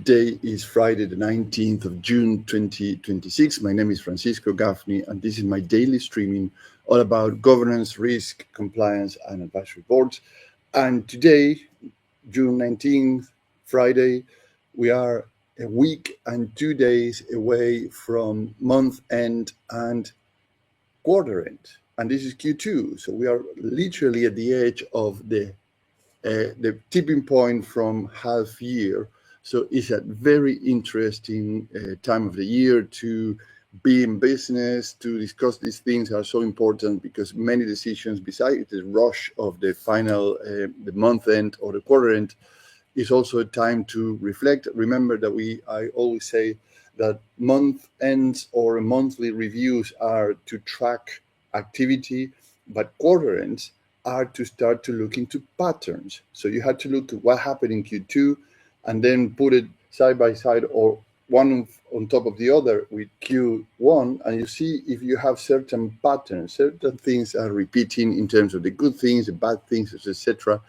Today is Friday, the 19th of June, 2026. My name is Francisco Gaffney, and this is my daily streaming all about governance, risk, compliance, and advisory boards. And today, June 19th, Friday, we are a week and 2 days away from month end and quarter end. And this is Q2. So we are literally at the edge of the tipping point from half year. So it's a very interesting time of the year to be in business, to discuss these things are so important because many decisions, besides the rush of the final, the month end or the quarter end, is also a time to reflect. Remember that I always say that month ends or monthly reviews are to track activity, but quarter ends are to start to look into patterns. So you have to look at what happened in Q2 and then put it side by side or one on top of the other with Q1, and you see if you have certain patterns, certain things are repeating in terms of the good things, the bad things, etc.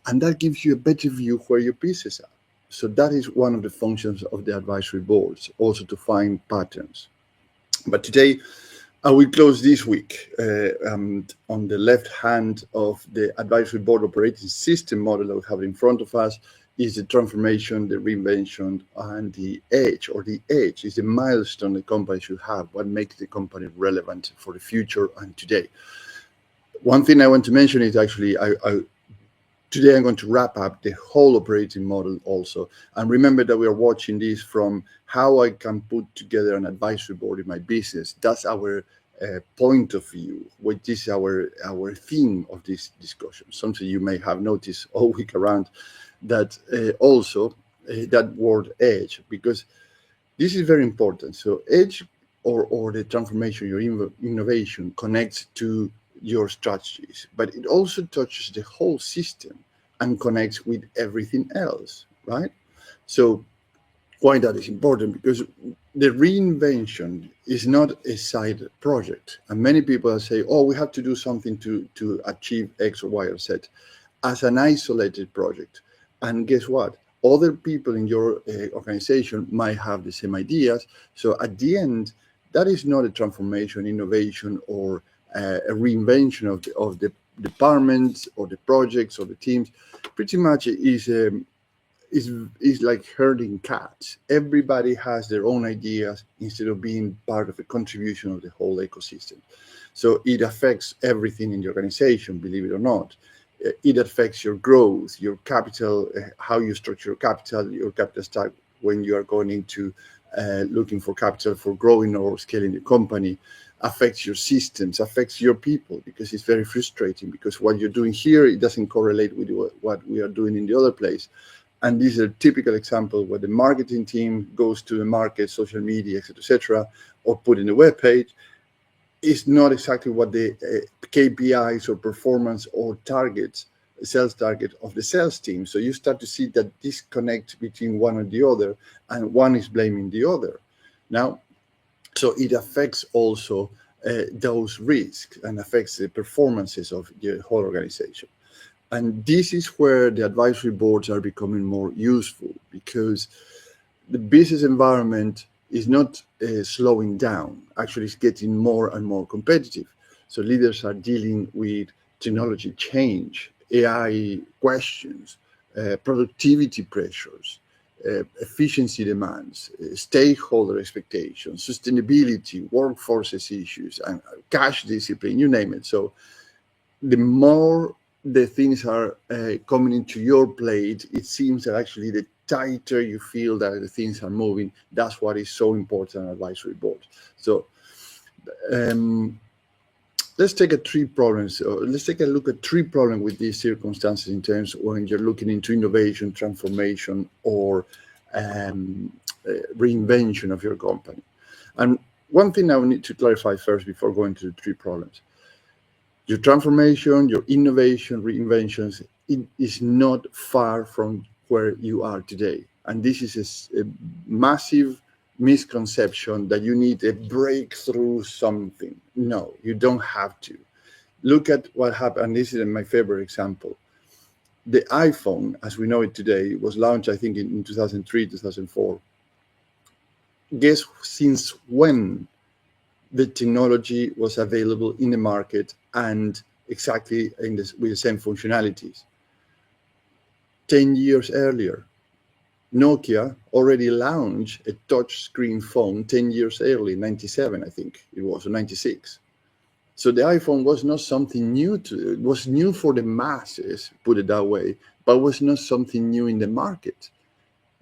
And that gives you a better view where your pieces are. So that is one of the functions of the advisory boards, also to find patterns. But today, I will close this week on the left hand of the advisory board operating system model that we have in front of us is the transformation, the reinvention, and the edge, or the edge is the milestone the company should have, what makes the company relevant for the future and today. One thing I want to mention is actually, today I'm going to wrap up the whole operating model also. And remember that we are watching this from how I can put together an advisory board in my business. That's our point of view, which is our theme of this discussion. Something you may have noticed all week around that also that word edge, because this is very important. So edge or the transformation, your innovation connects to your strategies, but it also touches the whole system and connects with everything else, right? So why that is important? Because the reinvention is not a side project. And many people say, oh, we have to do something to achieve X or Y or Z as an isolated project. And guess what? Other people in your organization might have the same ideas. So at the end, that is not a transformation, innovation, or a reinvention of the departments or the projects or the teams. Pretty much is like herding cats. Everybody has their own ideas instead of being part of a contribution of the whole ecosystem. So it affects everything in the organization, believe it or not. It affects your growth, your capital, how you structure your capital stack when you are going into looking for capital for growing or scaling the company, affects your systems, affects your people, because it's very frustrating because what you're doing here, it doesn't correlate with what we are doing in the other place. And this is a typical example where the marketing team goes to the market, social media, etc., or put in a web page. It's not exactly what the KPIs or performance or targets, sales target of the sales team. So you start to see that disconnect between one and the other, and one is blaming the other. Now, so it affects also those risks and affects the performances of the whole organization. And this is where the advisory boards are becoming more useful, because the business environment is not slowing down. Actually, it's getting more and more competitive. So leaders are dealing with technology change, AI questions, productivity pressures, efficiency demands, stakeholder expectations, sustainability, workforces issues, and cash discipline, you name it. So the more the things are coming into your plate, it seems that actually the tighter you feel that the things are moving. That's what is so important on advisory board. So let's take a look at three problems with these circumstances in terms of when you're looking into innovation, transformation, or reinvention of your company. And one thing I will need to clarify first before going to the three problems. Your transformation, your innovation, reinventions, it is not far from where you are today. And this is a massive misconception that you need a breakthrough something. No, you don't have to. Look at what happened. This is my favorite example. The iPhone, as we know it today, was launched, I think, in 2003, 2004. Guess since when the technology was available in the market and exactly with the same functionalities? 10 years earlier. Nokia already launched a touchscreen phone 10 years early, 97, I think it was, or 96. So the iPhone was not something new it was new for the masses, put it that way, but was not something new in the market.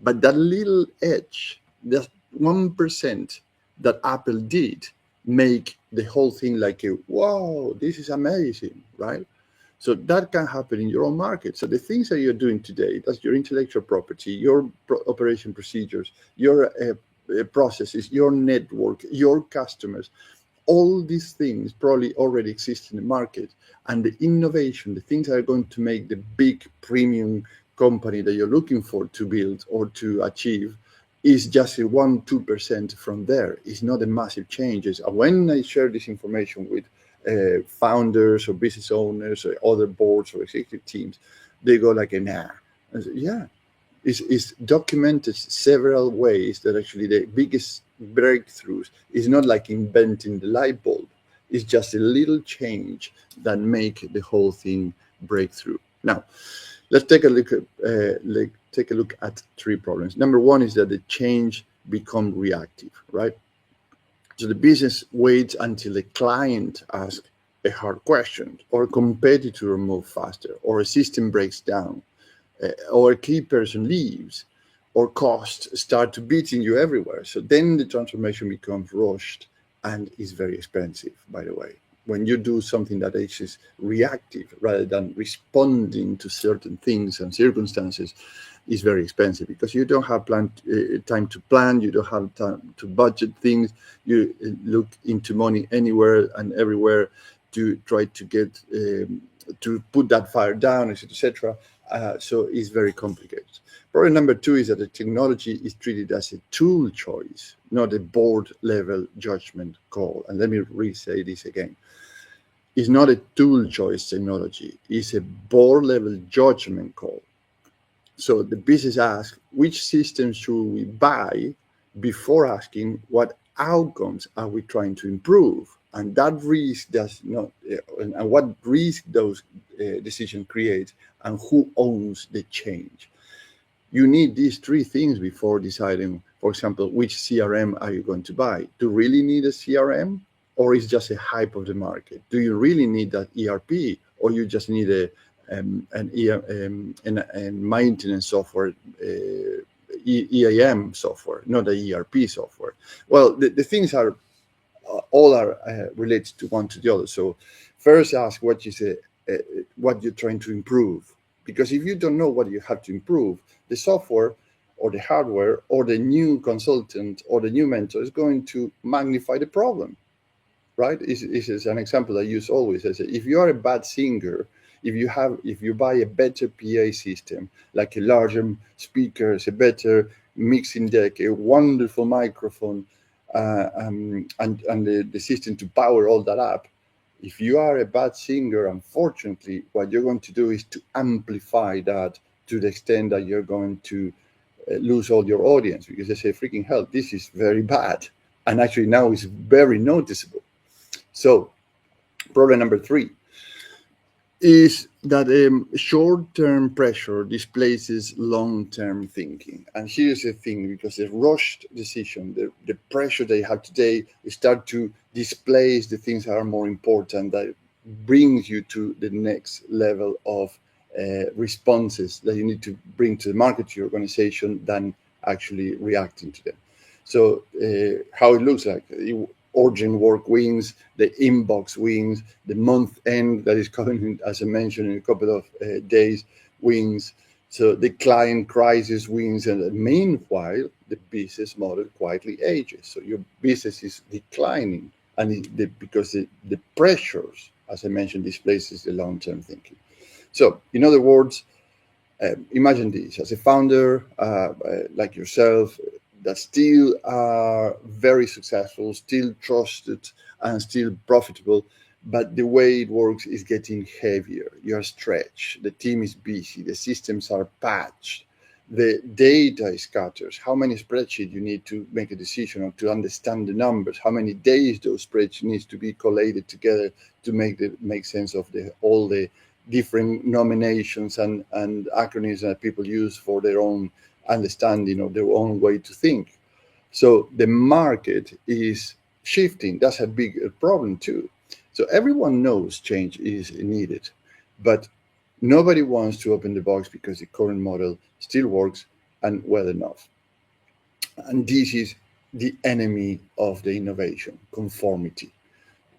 But that little edge, that 1% that Apple did, make the whole thing like a, wow, this is amazing, right? So that can happen in your own market. So the things that you're doing today, that's your intellectual property, your operation procedures, your processes, your network, your customers, all these things probably already exist in the market. And the innovation, the things that are going to make the big premium company that you're looking for to build or to achieve is just a 1-2% from there. It's not a massive changes. And when I share this information with founders or business owners or other boards or executive teams, they go like, nah. I say, yeah, it's documented several ways that actually the biggest breakthroughs is not like inventing the light bulb. It's just a little change that make the whole thing break through. Now, let's take a look at 3 problems. Number 1 is that the change become reactive, right? So the business waits until the client asks a hard question, or a competitor moves faster, or a system breaks down, or a key person leaves, or costs start to beating you everywhere. So then the transformation becomes rushed and is very expensive, by the way. When you do something that is reactive rather than responding to certain things and circumstances, is very expensive because you don't have time to plan, you don't have time to budget things, you look into money anywhere and everywhere to try to get to put that fire down, etc. So it's very complicated. Problem number 2 is that the technology is treated as a tool choice, not a board level judgment call. And let me re-say this again. It's not a tool choice technology, it's a board level judgment call. So the business asks, which system should we buy, before asking what outcomes are we trying to improve? And that risk does not, and what risk those decisions create, and who owns the change. You need these 3 things before deciding, for example, which CRM are you going to buy? Do you really need a CRM, or is just a hype of the market? Do you really need that ERP, or you just need a maintenance software, EAM software, not a ERP software? Well, the things are all related to one to the other. So first ask what you're trying to improve, because if you don't know what you have to improve, the software or the hardware or the new consultant or the new mentor is going to magnify the problem, right? This is an example I use always. I say, if you are a bad singer, if you buy a better PA system, like a larger speakers, a better mixing deck, a wonderful microphone, and the system to power all that up, if you are a bad singer, unfortunately, what you're going to do is to amplify that to the extent that you're going to lose all your audience, because they say, freaking hell, this is very bad. And actually now it's very noticeable. So problem number 3 is that short-term pressure displaces long-term thinking. And here's the thing, because the rushed decision, the pressure they have today, start to displace the things that are more important, that brings you to the next level of responses that you need to bring to the market, to your organization, than actually reacting to them. So how it looks like, urgent work wins, the inbox wins, the month end that is coming, as I mentioned, in a couple of days wins. So the client crisis wins, and meanwhile, the business model quietly ages. So your business is declining, and because the pressures, as I mentioned, displaces the long-term thinking. So in other words, imagine this: as a founder like yourself, that still are very successful, still trusted, and still profitable, but the way it works is getting heavier. You're stretched, the team is busy, the systems are patched, the data is scattered. How many spreadsheets you need to make a decision or to understand the numbers? How many days those spreadsheets needs to be collated together to make sense of all the different nominations and acronyms that people use for their own understanding or their own way to think. So the market is shifting. That's a big problem too. So everyone knows change is needed, but nobody wants to open the box because the current model still works and well enough. And this is the enemy of the innovation, conformity.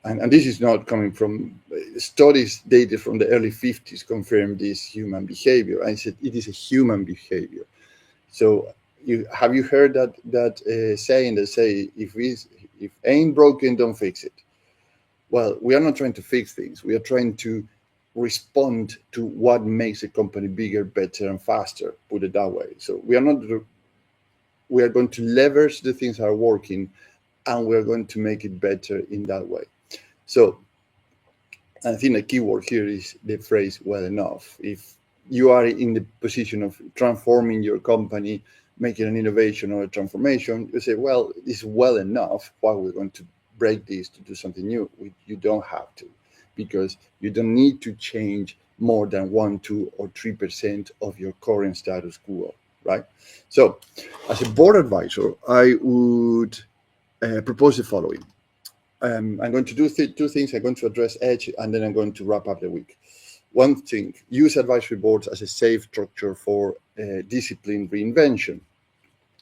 And this is not coming from studies dated from the early 50s confirm this human behavior. I said it is a human behavior. So have you heard that saying that say if ain't broken, don't fix it. Well, we are not trying to fix things. We are trying to respond to what makes a company bigger, better, and faster. Put it that way. So we are going to leverage the things that are working, and we are going to make it better in that way. So I think the key word here is the phrase "well enough." If you are in the position of transforming your company, making an innovation or a transformation, you say, well, it's well enough. Why are we going to break this to do something new? You don't have to, because you don't need to change more than 1, 2, or 3% of your current status quo, right? So as a board advisor, I would propose the following. I'm going to do two things. I'm going to address edge, and then I'm going to wrap up the week. One thing, use advisory boards as a safe structure for disciplined reinvention,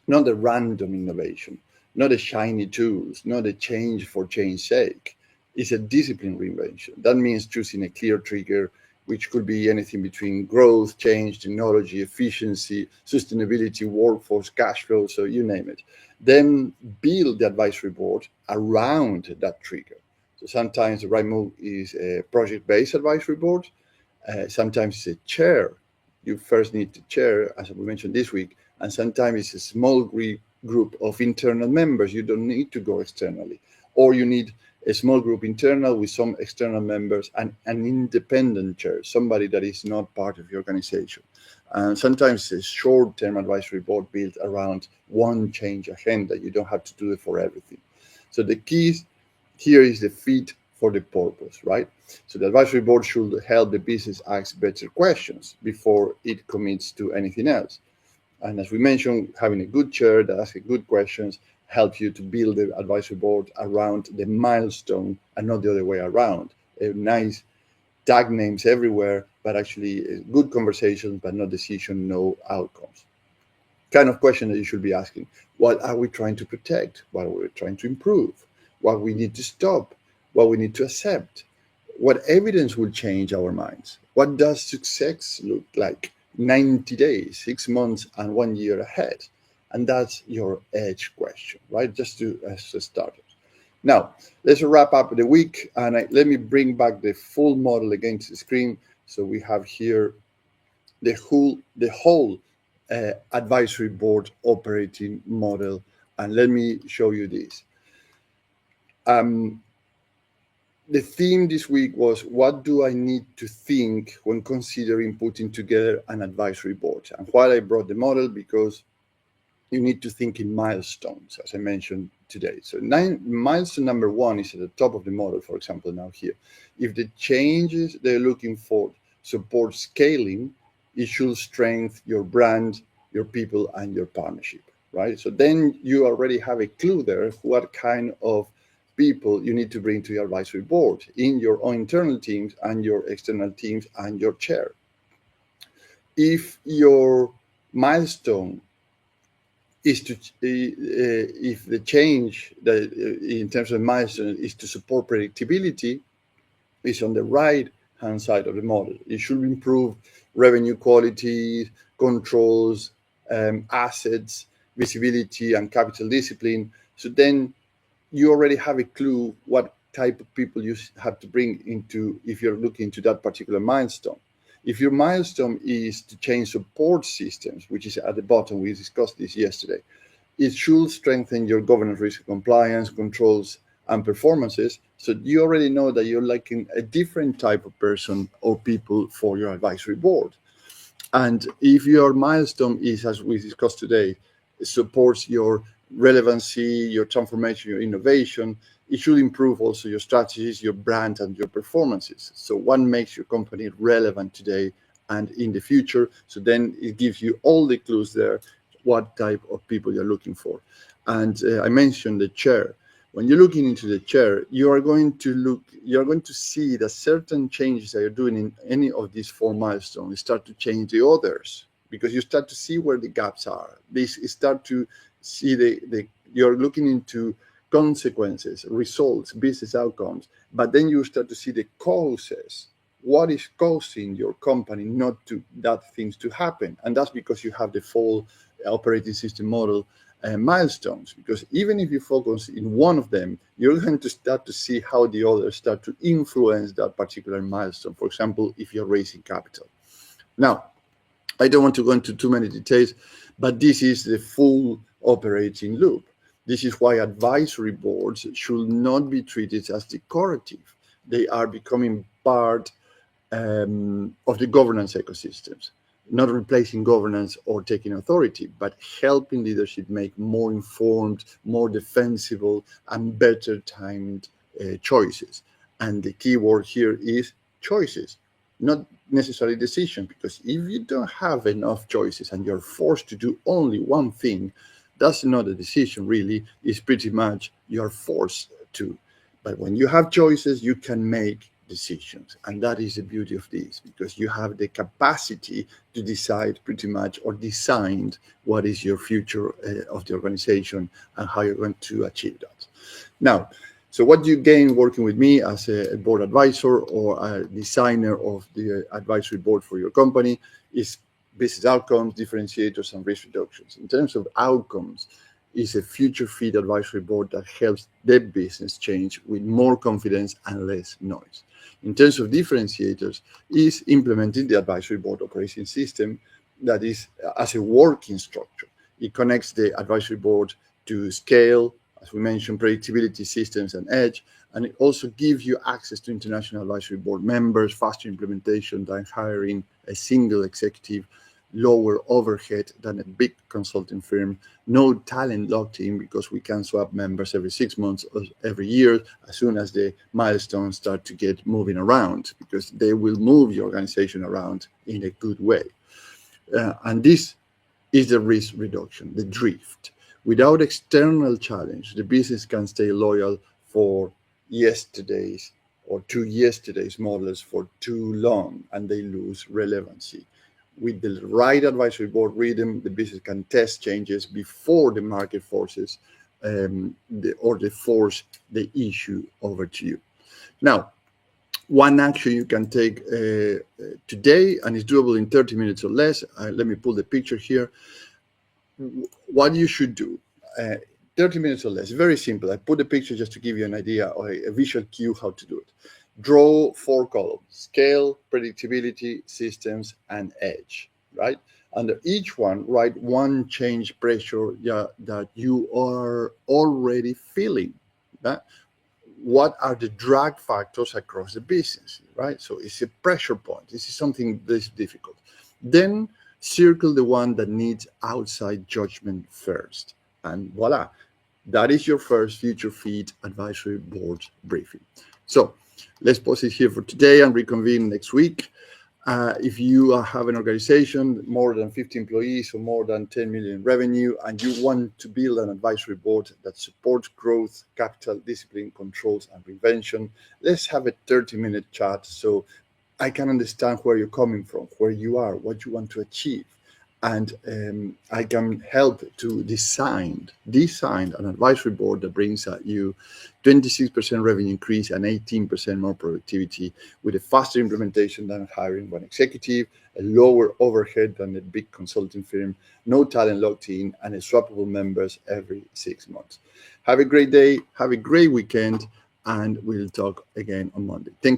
not a random innovation, not a shiny tools, not a change for change's sake. It's a disciplined reinvention. That means choosing a clear trigger, which could be anything between growth, change, technology, efficiency, sustainability, workforce, cash flow, so you name it. Then build the advisory board around that trigger. So sometimes the right move is a project-based advisory board. Sometimes it's a chair. You first need to chair, as we mentioned this week, and sometimes it's a small group of internal members. You don't need to go externally, or you need a small group internal with some external members and an independent chair, somebody that is not part of the organization. And sometimes it's a short-term advisory board built around one change agenda. You don't have to do it for everything. So the key here is the fit for the purpose, right? So the advisory board should help the business ask better questions before it commits to anything else. And as we mentioned, having a good chair that asks good questions help you to build the advisory board around the milestone and not the other way around. A nice tag names everywhere, but actually good conversations, but no decision, no outcomes. Kind of question that you should be asking. What are we trying to protect? What are we trying to improve? What we need to stop? What we need to accept? What evidence will change our minds? What does success look like 90 days, 6 months, and 1 year ahead? And that's your edge question, right? Just as a starter. Now, let's wrap up the week, and let me bring back the full model against the screen. So we have here the whole advisory board operating model, and let me show you this. The theme this week was, what do I need to think when considering putting together an advisory board? And why I brought the model, because you need to think in milestones, as I mentioned today. So milestone number 1 is at the top of the model, for example, now here. If the changes they're looking for support scaling, it should strengthen your brand, your people, and your partnership, right? So then you already have a clue there what kind of people you need to bring to your advisory board in your own internal teams and your external teams and your chair. If your milestone is to, if the change that in terms of milestone is to support predictability, is on the right hand side of the model. It should improve revenue quality, controls, assets, visibility, and capital discipline. So then you already have a clue what type of people you have to bring into if you're looking to that particular milestone. If your milestone is to change support systems, which is at the bottom, we discussed this yesterday, it should strengthen your governance, risk, compliance, controls, and performances So you already know that you're liking a different type of person or people for your advisory board. And if your milestone is, as we discussed today, supports your relevancy, your transformation, your innovation, it should improve also your strategies, your brand, and your performances. So what makes your company relevant today and in the future? So then it gives you all the clues there, what type of people you're looking for. And I mentioned the chair. When you're looking into the chair, you're going to see that certain changes that you're doing in any of these 4 milestones start to change the others, because you start to see where the gaps are. This start to see you're looking into consequences, results, business outcomes, but then you start to see the causes. What is causing your company not to that things to happen? And that's because you have the full operating system model milestones, because even if you focus in one of them, you're going to start to see how the others start to influence that particular milestone. For example, if you're raising capital. Now, I don't want to go into too many details, but this is the full operating loop. This is why advisory boards should not be treated as decorative. They are becoming part of the governance ecosystems, not replacing governance or taking authority, but helping leadership make more informed, more defensible, and better timed choices. And the key word here is choices, not necessarily decision, because if you don't have enough choices and you're forced to do only one thing, that's not a decision really, it's pretty much you're forced to. But when you have choices, you can make decisions. And that is the beauty of this, because you have the capacity to decide pretty much or design what is your future of the organization and how you're going to achieve that. Now, so what you gain working with me as a board advisor or a designer of the advisory board for your company is business outcomes, differentiators, and risk reductions. In terms of outcomes, is a future fit advisory board that helps the business change with more confidence and less noise. In terms of differentiators, is implementing the advisory board operating system that is as a working structure. It connects the advisory board to scale, as we mentioned, predictability systems and edge, and it also gives you access to international advisory board members, faster implementation than hiring a single executive, lower overhead than a big consulting firm, no talent locked in because we can swap members every 6 months or every year as soon as the milestones start to get moving around, because they will move your organization around in a good way. And this is the risk reduction, the drift. Without external challenge, the business can stay loyal for yesterday's or to yesterday's models for too long, and they lose relevancy. With the right advisory board rhythm, the business can test changes before the market forces they force the issue over to you. Now, one action you can take today, and it's doable in 30 minutes or less. Let me pull the picture here. What you should do, 30 minutes or less, very simple. I put the picture just to give you an idea or a visual cue how to do it. Draw 4 columns: scale, predictability, systems, and edge, right? Under each one, write one change pressure that you are already feeling. Right? What are the drag factors across the business, right? So it's a pressure point. This is something that's difficult. Then circle the one that needs outside judgment first. And voila, that is your first future fit advisory board briefing. So let's pause it here for today and reconvene next week. If you have an organization, more than 50 employees or more than 10 million revenue, and you want to build an advisory board that supports growth, capital, discipline, controls, and reinvention, let's have a 30-minute chat so I can understand where you're coming from, where you are, what you want to achieve. And I can help to design an advisory board that brings you 26% revenue increase and 18% more productivity, with a faster implementation than hiring one executive, a lower overhead than a big consulting firm, no talent locked in, and a swappable members every 6 months. Have a great day, have a great weekend, and we'll talk again on Monday. Thank